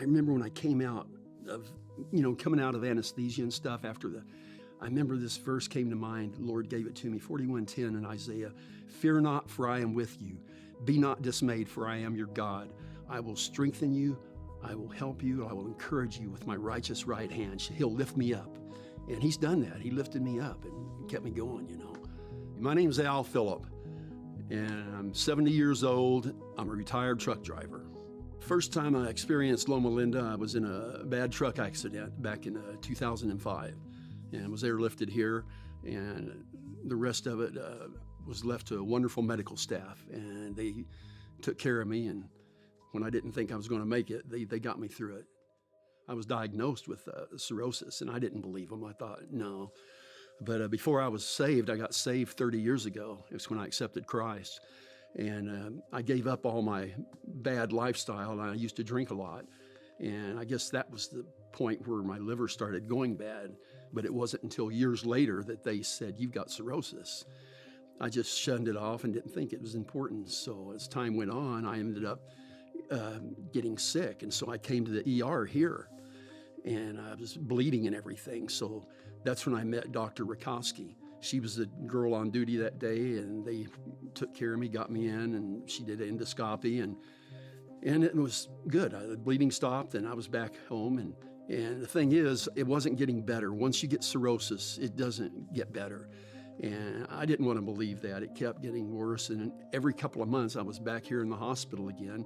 I remember when I came out of, coming out of anesthesia and stuff I remember this verse came to mind. The Lord gave it to me, 41:10 in Isaiah. Fear not, for I am with you. Be not dismayed, for I am your God. I will strengthen you. I will help you. I will encourage you with my righteous right hand. He'll lift me up. And he's done that. He lifted me up and kept me going, My name's Al Phillip, and I'm 70 years old. I'm a retired truck driver. First time I experienced Loma Linda, I was in a bad truck accident back in 2005. And was airlifted here, and the rest of it was left to a wonderful medical staff, and they took care of me, and when I didn't think I was going to make it, they got me through it. I was diagnosed with cirrhosis, and I didn't believe them. I thought, no. But before I was saved, I got saved 30 years ago. It was when I accepted Christ, and I gave up all my bad lifestyle, and I used to drink a lot. And I guess that was the point where my liver started going bad. But it wasn't until years later that they said, you've got cirrhosis. I just shunned it off and didn't think it was important. So as time went on, I ended up getting sick. And so I came to the ER here, and I was bleeding and everything. So that's when I met Dr. Rakowski. She was the girl on duty that day, and they took care of me, got me in, and she did an endoscopy, and it was good. The bleeding stopped, and I was back home. And the thing is, it wasn't getting better. Once you get cirrhosis, it doesn't get better. And I didn't want to believe that. It kept getting worse. And every couple of months, I was back here in the hospital again,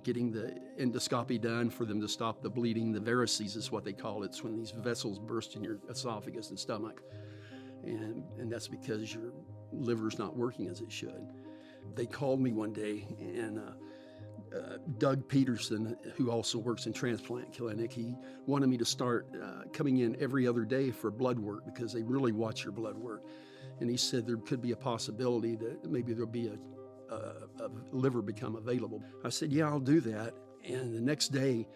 getting the endoscopy done for them to stop the bleeding. The varices is what they call it. It's when these vessels burst in your esophagus and stomach. And that's because your liver's not working as it should. They called me one day, and Doug Peterson, who also works in Transplant Clinic, he wanted me to start coming in every other day for blood work because they really watch your blood work. And he said there could be a possibility that maybe there'll be a liver become available. I said, yeah, I'll do that. And the next day,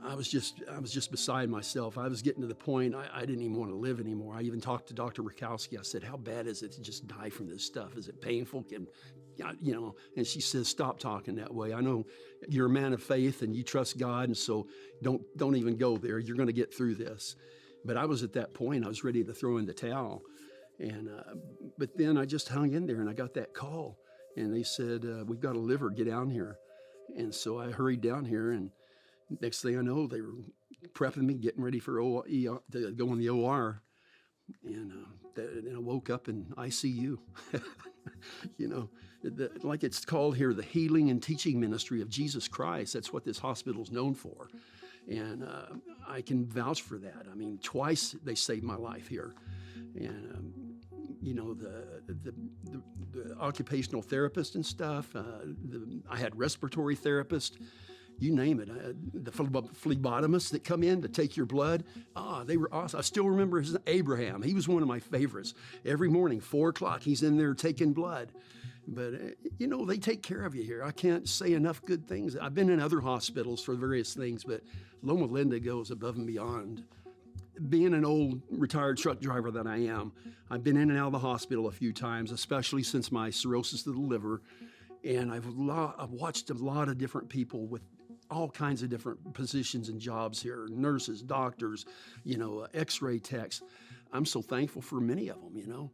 I was just beside myself. I was getting to the point I didn't even want to live anymore. I even talked to Dr. Rakowski. I said, how bad is it to just die from this stuff? Is it painful? And she says, stop talking that way. I know you're a man of faith and you trust God, and so don't even go there. You're going to get through this. But I was at that point. I was ready to throw in the towel. But then I just hung in there, and I got that call. And they said, we've got a liver. Get down here. And so I hurried down here, and next thing I know, they were prepping me, getting ready for to go in the OR. And then I woke up in ICU. Like it's called here, the healing and teaching ministry of Jesus Christ. That's what this hospital is known for. And I can vouch for that. I mean, twice they saved my life here. And, the occupational therapist and stuff, I had respiratory therapist. You name it. The phlebotomists that come in to take your blood, they were awesome. I still remember Abraham. He was one of my favorites. Every morning, 4 o'clock, he's in there taking blood. But, they take care of you here. I can't say enough good things. I've been in other hospitals for various things, but Loma Linda goes above and beyond. Being an old retired truck driver that I am, I've been in and out of the hospital a few times, especially since my cirrhosis of the liver. And I've watched a lot of different people with all kinds of different positions and jobs here, nurses, doctors, x-ray techs. I'm so thankful for many of them,